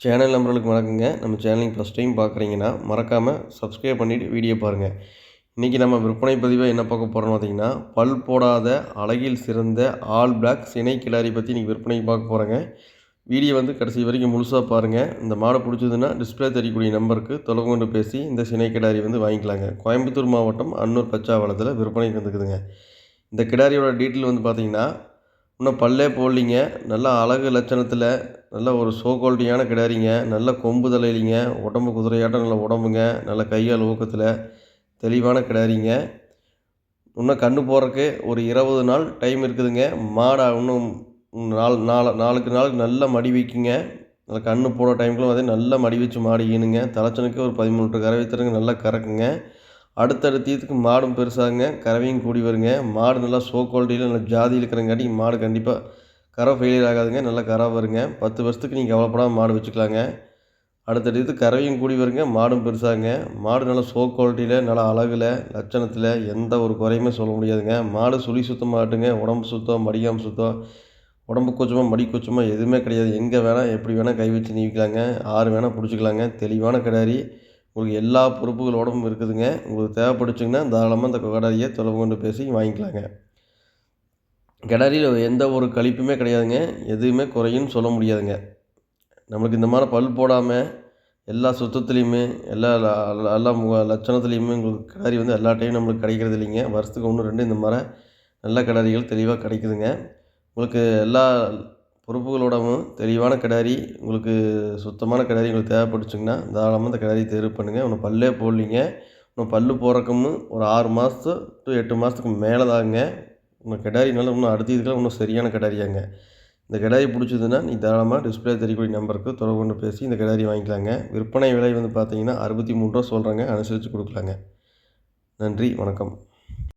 Channel நம்பர்களுக்கு வணக்கங்க. நம்ம சேனலுக்கு ஃபஸ்ட் டைம் பார்க்குறீங்கன்னா மறக்காமல் சப்ஸ்கிரைப் பண்ணிவிட்டு வீடியோ பாருங்கள். இன்றைக்கி நம்ம விற்பனை பதிவாக என்ன பார்க்க போகிறோம்னு பார்த்திங்கன்னா, பல் போடாத அழகில் சிறந்த ஆல் பிளாக் சினை கிடாரி பற்றி இன்றைக்கி விற்பனைக்கு பார்க்க போகிறேங்க. வீடியோ கடைசி வரைக்கும் முழுசாக பாருங்கள். இந்த மாடை பிடிச்சதுன்னா டிஸ்பிளே தெரியக்கூடிய நம்பருக்கு தொடர்பு கொண்டு பேசி இந்த சினை கிடாரி வாங்கிக்கலாங்க. கோயம்புத்தூர் மாவட்டம் அன்னூர் பச்சாவளத்தில் விற்பனைக்கு வந்துக்குதுங்க. இந்த கிடாரியோட டீட்டெயில் பார்த்திங்கன்னா, இன்னும் பல்லே போடலிங்க. நல்லா அழகு லட்சணத்தில் நல்ல ஒரு ஷோ குவாலிட்டியான கிடாரிங்க. நல்ல கொம்பு தலையிலிங்க, உடம்பு குதிரையாட்டம் நல்ல உடம்புங்க, நல்ல கையால் ஊக்கத்தில் தெளிவான கிடாரிங்க. இன்னும் கன்று போடுறக்கு ஒரு 20 நாள் டைம் இருக்குதுங்க. மாடை இன்னும் நாளுக்கு நல்ல மடி வைக்குங்க. நல்ல கன்று போடுற டைமுக்குள்ள நல்ல மடி வச்சு மாடு ஈனுங்க. தலைச்சனுக்கு ஒரு 13 லிட்டர் கறவை தருங்க, நல்லா கறக்குங்க. அடுத்தடுத்ததுக்கு மாடும் பெருசாகுங்க, கறவையும் கூடி வருங்க. மாடு நல்லா ஷோ குவாலிட்டியில் நல்ல ஜாதி இருக்கிறங்காட்டி மாடு கண்டிப்பாக கரை ஃபெயிலியர் ஆகாதுங்க, நல்லா கரை வருங்க. 10 வருஷத்துக்கு நீங்கள் கவலைப்படாமல் மாடு வச்சுக்கலாங்க. அடுத்தடுத்து கறவையும் கூடி வருங்க, மாடும் பெருசாகுங்க. மாடு நல்லா ஷோ குவாலிட்டியில் நல்லா அழகில் லட்சணத்தில் எந்த ஒரு குறையுமே சொல்ல முடியாதுங்க. மாடு சுழி சுத்தம் மாட்டுங்க, உடம்பு சுத்தம், மடியாம் சுத்தம், உடம்பு கொச்சமாக மடி கொச்சமாக எதுவுமே கிடையாது. எங்கே வேணால் எப்படி வேணால் கை வச்சு நீவிக்கலாங்க, ஆறு வேணால் பிடிச்சிக்கலாங்க. தெளிவான கிடாரி, உங்களுக்கு எல்லா பொறுப்புகளோடவும் இருக்குதுங்க. உங்களுக்கு தேவைப்படுச்சுங்கன்னா தாராளமாக இந்த கிடாரியை தொடர்பு கொண்டு பேசி வாங்கிக்கலாங்க. கிடாரியில் எந்த ஒரு கழிப்புமே கிடையாதுங்க, எதுவுமே குறையுன்னு சொல்ல முடியாதுங்க. நம்மளுக்கு இந்த மாதிரி பல் போடாமல் எல்லா சுத்தத்துலேயுமே எல்லா எல்லா லட்சணத்துலேயுமே உங்களுக்கு கிடாரி எல்லா டைமும் நம்மளுக்கு கிடைக்கிறது இல்லைங்க. வருஷத்துக்கு 1 2 இந்த மாதிரி நல்ல கிடாரிகள் தெளிவாக கிடைக்குதுங்க. உங்களுக்கு எல்லா பொறுப்புகளோடவும் தெளிவான கிடாரி, உங்களுக்கு சுத்தமான கிடாரி உங்களுக்கு தேவைப்பட்டுச்சுங்கன்னா தாராளமாக இந்த கிடாரி தேர்வு பண்ணுங்கள். இன்னும் பல்லே போடலிங்க. இன்னும் பல் போடுறக்குன்னு ஒரு 6 மாதத்து டு 8 மாதத்துக்கு மேலே தாங்க. இன்னும் கிடாரினால இன்னும் அடுத்த இதுக்கெல்லாம் இன்னும் சரியான கிடாரியாங்க. இந்த கிடாரி பிடிச்சதுன்னா நீ தாராளமாக டிஸ்பிளே தெரியக்கூடிய நம்பருக்கு தொடர்பு கொண்டு பேசி இந்த கிடாரி வாங்கிக்கலாங்க. விற்பனை விலை பார்த்தீங்கன்னா 63 ரூபா சொல்கிறாங்க, அனுசரித்து கொடுக்கலாங்க. நன்றி, வணக்கம்.